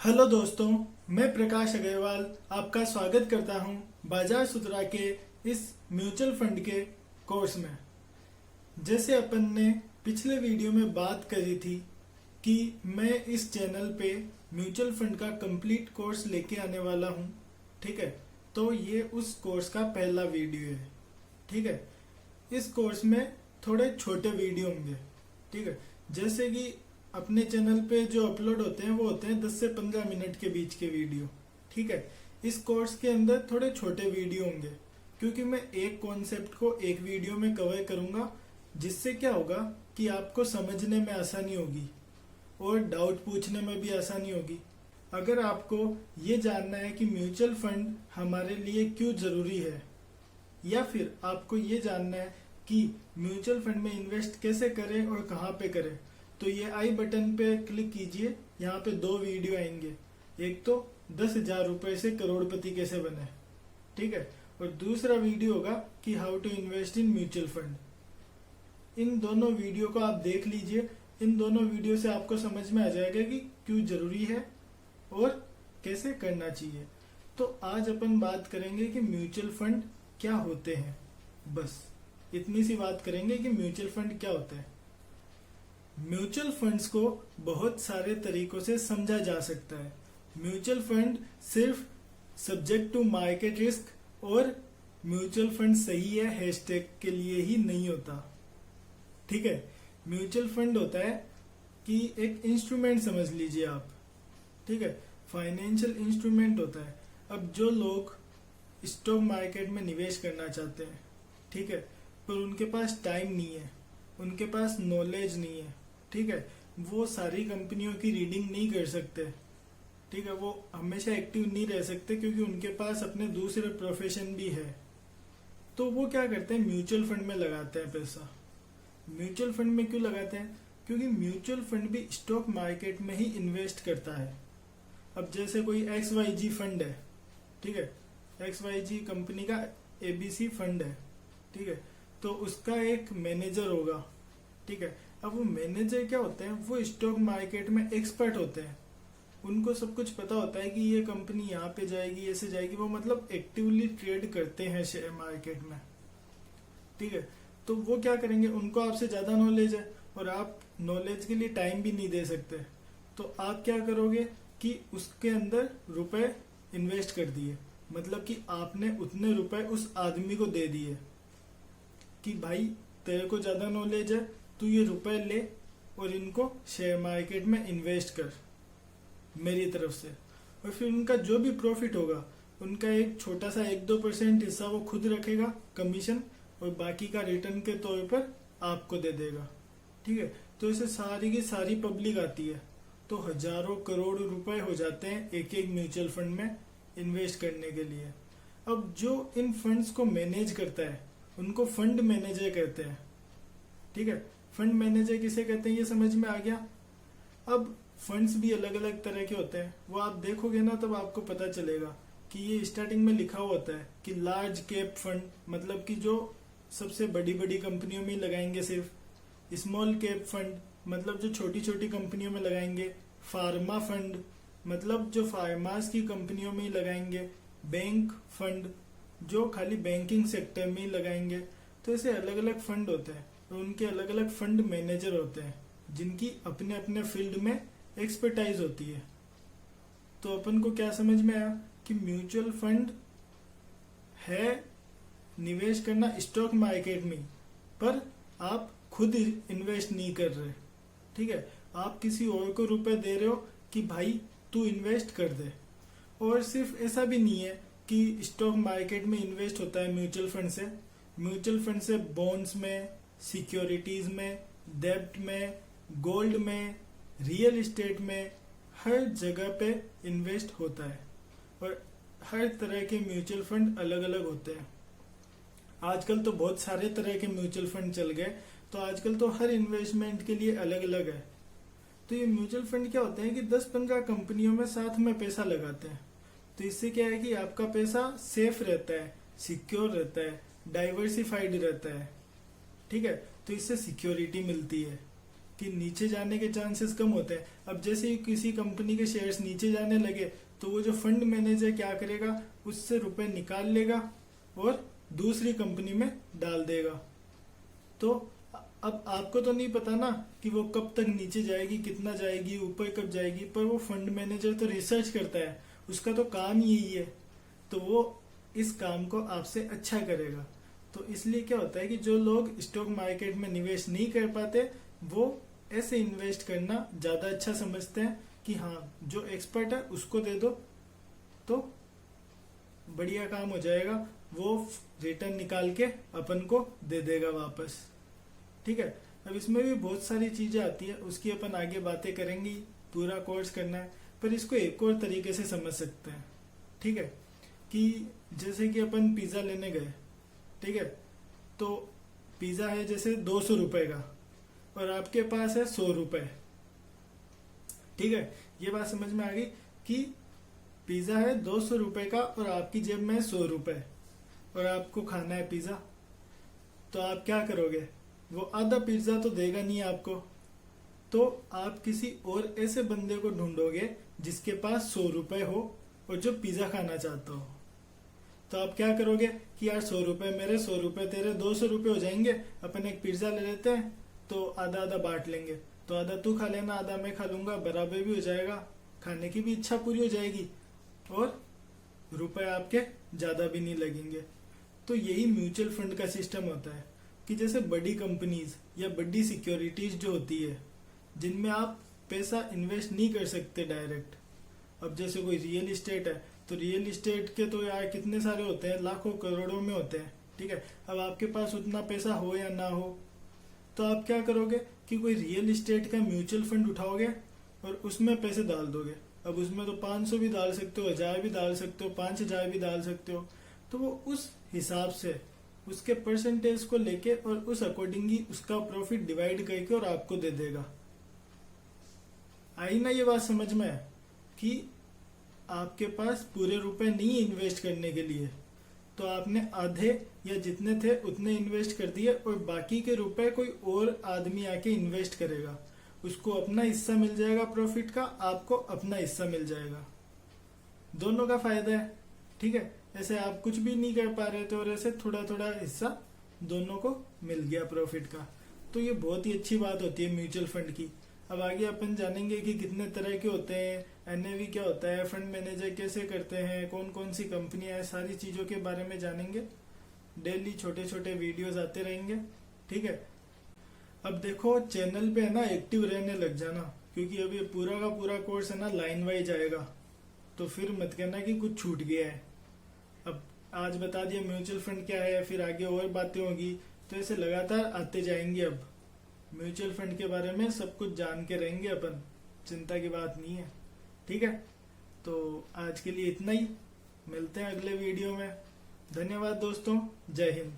Hello दोस्तों, मैं प्रकाश अग्रवाल आपका स्वागत करता हूं बाजार सुतरा के इस म्यूचुअल फंड के कोर्स में। जैसे अपन ने पिछले वीडियो में बात करी थी कि मैं इस चैनल पे म्यूचुअल फंड का कंप्लीट कोर्स लेके आने वाला हूं, ठीक है। तो ये उस कोर्स का पहला वीडियो है, ठीक है। इस कोर्स में थोड़े छोटे वीडियो होंगे, ठीक है। जैसे कि अपने चैनल पे जो अपलोड होते हैं वो होते हैं 10 से 15 मिनट के बीच के वीडियो, ठीक है। इस कोर्स के अंदर थोड़े छोटे वीडियो होंगे क्योंकि मैं एक कॉन्सेप्ट को एक वीडियो में कवर करूंगा, जिससे क्या होगा कि आपको समझने में आसानी होगी और डाउट पूछने में भी आसानी होगी। अगर आपको ये जानना है कि म्यूचुअल फंड हमारे लिए क्यों जरूरी है, या फिर आपको ये जानना है कि म्यूचुअल फंड में इन्वेस्ट कैसे करें और कहाँ पे करें, तो ये आई बटन पे क्लिक कीजिए। यहाँ पे 2 वीडियो आएंगे, एक तो 10,000 रुपए से करोड़पति कैसे बने, ठीक है, और दूसरा वीडियो होगा कि how to invest in mutual fund. इन दोनों वीडियो को आप देख लीजिए। इन दोनों वीडियो से आपको समझ में आ जाएगा कि क्यों जरूरी है और कैसे करना चाहिए। तो आज अपन बात करेंगे कि म्यूचुअल फंड क्या होते हैं। बस इतनी सी बात करेंगे कि म्यूचुअल फंड क्या होता है। म्यूचुअल फंड्स को बहुत सारे तरीकों से समझा जा सकता है। म्यूचुअल फंड सिर्फ सब्जेक्ट टू मार्केट रिस्क और म्यूचुअल फंड सही है हैशटैग के लिए ही नहीं होता, ठीक है। म्यूचुअल फंड होता है कि एक इंस्ट्रूमेंट समझ लीजिए आप, ठीक है, फाइनेंशियल इंस्ट्रूमेंट होता है। अब जो लोग स्टॉक मार्केट में निवेश करना चाहते हैं, ठीक है, पर उनके पास टाइम नहीं है, उनके पास नॉलेज नहीं है, ठीक है, वो सारी कंपनियों की रीडिंग नहीं कर सकते, ठीक है, वो हमेशा एक्टिव नहीं रह सकते क्योंकि उनके पास अपने दूसरे प्रोफेशन भी है। तो वो क्या करते हैं, म्यूचुअल फंड में लगाते हैं पैसा। म्यूचुअल फंड में क्यों लगाते हैं? क्योंकि म्यूचुअल फंड भी स्टॉक मार्केट में ही इन्वेस्ट करता है। अब जैसे कोई XYG फंड है, ठीक है, XYG कंपनी का ABC फंड है, ठीक है, तो उसका एक मैनेजर होगा, ठीक है। अब वो मैनेजर क्या होते हैं, वो स्टॉक मार्केट में एक्सपर्ट होते हैं। उनको सब कुछ पता होता है कि ये कंपनी यहाँ पे जाएगी, ऐसे जाएगी। वो मतलब एक्टिवली ट्रेड करते हैं शेयर मार्केट में, ठीक है। तो वो क्या करेंगे, उनको आपसे ज्यादा नॉलेज है और आप नॉलेज के लिए टाइम भी नहीं दे सकते। तो आप क्या करोगे कि उसके अंदर रुपए इन्वेस्ट कर दिए, मतलब कि आपने उतने रुपए उस आदमी को दे दिए कि भाई तेरे को ज्यादा नॉलेज है, तू ये रुपए ले और इनको शेयर मार्केट में इन्वेस्ट कर मेरी तरफ से। और फिर उनका जो भी प्रॉफिट होगा, उनका एक छोटा सा 1-2% हिस्सा वो खुद रखेगा कमीशन, और बाकी का रिटर्न के तौर पर आपको दे देगा, ठीक है। तो इसे सारी की सारी पब्लिक आती है, तो हजारों करोड़ रुपए हो जाते हैं एक एक म्यूचुअल फंड में इन्वेस्ट करने के लिए। अब जो इन फंड्स को मैनेज करता है उनको फंड मैनेजर कहते हैं, ठीक है। फंड मैनेजर किसे कहते हैं ये समझ में आ गया। अब फंड्स भी अलग अलग तरह के होते हैं, वो आप देखोगे ना तब आपको पता चलेगा कि ये स्टार्टिंग में लिखा हुआ होता है कि लार्ज कैप फंड, मतलब कि जो सबसे बड़ी बड़ी कंपनियों में लगाएंगे सिर्फ। स्मॉल कैप फंड मतलब जो छोटी छोटी कंपनियों में लगाएंगे। फार्मा फंड मतलब जो फार्मास की कंपनियों में ही लगाएंगे। बैंक फंड जो खाली बैंकिंग सेक्टर में ही लगाएंगे। तो ऐसे अलग अलग फंड होते हैं और उनके अलग अलग फंड मैनेजर होते हैं जिनकी अपने अपने फील्ड में एक्सपर्टाइज होती है। तो अपन को क्या समझ में आया कि म्यूचुअल फंड है निवेश करना स्टॉक मार्केट में, पर आप खुद इन्वेस्ट नहीं कर रहे, ठीक है। आप किसी और को रुपए दे रहे हो कि भाई तू इन्वेस्ट कर दे। और सिर्फ ऐसा भी नहीं है कि स्टॉक मार्केट में इन्वेस्ट होता है म्यूचुअल फंड से। म्यूचुअल फंड से बॉन्ड्स में, सिक्योरिटीज में, डेब्ट में, गोल्ड में, रियल एस्टेट में, हर जगह पे इन्वेस्ट होता है। और हर तरह के म्यूचुअल फंड अलग अलग होते हैं। आजकल तो बहुत सारे तरह के म्यूचुअल फंड चल गए, तो आजकल तो हर इन्वेस्टमेंट के लिए अलग अलग है। तो ये म्यूचुअल फंड क्या होते हैं कि 10-15 कंपनियों में साथ में पैसा लगाते हैं। तो इससे क्या है कि आपका पैसा सेफ रहता है, सिक्योर रहता है, डाइवर्सिफाइड रहता है, ठीक है। तो इससे सिक्योरिटी मिलती है कि नीचे जाने के चांसेस कम होते हैं। अब जैसे ही किसी कंपनी के शेयर्स नीचे जाने लगे तो वो जो फंड मैनेजर क्या करेगा, उससे रुपए निकाल लेगा और दूसरी कंपनी में डाल देगा। तो अब आपको तो नहीं पता ना कि वो कब तक नीचे जाएगी, कितना जाएगी, ऊपर कब जाएगी, पर वो फंड मैनेजर तो रिसर्च करता है, उसका तो काम ही यही है, तो वो इस काम को आपसे अच्छा करेगा। तो इसलिए क्या होता है कि जो लोग स्टॉक मार्केट में निवेश नहीं कर पाते वो ऐसे इन्वेस्ट करना ज़्यादा अच्छा समझते हैं कि हाँ जो एक्सपर्ट है उसको दे दो तो बढ़िया काम हो जाएगा, वो रिटर्न निकाल के अपन को दे देगा वापस। ठीक है, अब इसमें भी बहुत सारी चीज़ें आती है, उसकी अपन आगे बातें करेंगे, पूरा कोर्स करना है, पर इसको एक और तरीके से समझ सकते हैं। ठीक है, कि जैसे कि अपन पिज़्ज़ा लेने गए, ठीक है, तो पिज़्ज़ा है जैसे 200 रुपए का और आपके पास है 100 रुपए। ठीक है, ये बात समझ में आ गई कि पिज़्ज़ा है 200 रुपए का और आपकी जेब में है 100 रुपए और आपको खाना है पिज़्ज़ा, तो आप क्या करोगे, वो आधा पिज़्ज़ा तो देगा नहीं आपको, तो आप किसी और ऐसे बंदे को ढूंढोगे जिसके पास 100 रुपए हो और जो पिज़्ज़ा खाना चाहता हो। तो आप क्या करोगे कि यार 100 रुपए मेरे, 100 रुपए तेरे, 200 रुपए हो जाएंगे, अपन एक पिज़्ज़ा ले लेते हैं, तो आधा आधा बांट लेंगे, तो आधा तू खा लेना, आधा मैं खा लूंगा, बराबर भी हो जाएगा, खाने की भी इच्छा पूरी हो जाएगी और रुपए आपके ज्यादा भी नहीं लगेंगे। तो यही म्यूचुअल फंड का सिस्टम होता है कि जैसे बड़ी कंपनीज या बड़ी सिक्योरिटीज जो होती है जिनमें आप पैसा इन्वेस्ट नहीं कर सकते डायरेक्ट, अब जैसे कोई रियल इस्टेट है तो रियल इस्टेट के तो यार कितने सारे होते हैं, लाखों करोड़ों में होते हैं। ठीक है, अब आपके पास उतना पैसा हो या ना हो तो आप क्या करोगे कि कोई रियल इस्टेट का म्यूचुअल फंड उठाओगे और उसमें पैसे डाल दोगे। अब उसमें तो 500 भी डाल सकते हो, 1000 भी डाल सकते हो, 5000 भी डाल सकते हो, तो वो उस हिसाब से उसके परसेंटेज को लेके और उस अकॉर्डिंगली उसका प्रॉफिट डिवाइड करके और आपको दे देगा। आई ना ये बात समझ में कि आपके पास पूरे रुपए नहीं इन्वेस्ट करने के लिए, तो आपने आधे या जितने थे उतने इन्वेस्ट कर दिए और बाकी के रुपए कोई और आदमी आके इन्वेस्ट करेगा, उसको अपना हिस्सा मिल जाएगा प्रॉफिट का, आपको अपना हिस्सा मिल जाएगा, दोनों का फायदा है। ठीक है, ऐसे आप कुछ भी नहीं कर पा रहे थे और ऐसे थोड़ा थोड़ा हिस्सा दोनों को मिल गया प्रॉफिट का, तो ये बहुत ही अच्छी बात होती है म्यूचुअल फंड की। अब आगे अपन जानेंगे कि कितने तरह के होते हैं, एनएवी क्या होता है, फंड मैनेजर कैसे करते हैं, कौन कौन सी कंपनियां हैं, सारी चीजों के बारे में जानेंगे। डेली छोटे छोटे वीडियोस आते रहेंगे। ठीक है, अब देखो चैनल पे है ना एक्टिव रहने लग जाना, क्योंकि अभी पूरा का पूरा कोर्स है ना लाइन वाइज आएगा, तो फिर मत कहना कि कुछ छूट गया है। अब आज बता दिया म्यूचुअल फंड क्या है, फिर आगे और बातें होगी, तो ऐसे लगातार आते जाएंगे। अब म्यूचुअल फंड के बारे में सब कुछ जान के रहेंगे अपन, चिंता की बात नहीं है। ठीक है, तो आज के लिए इतना ही, मिलते हैं अगले वीडियो में। धन्यवाद दोस्तों, जय हिंद।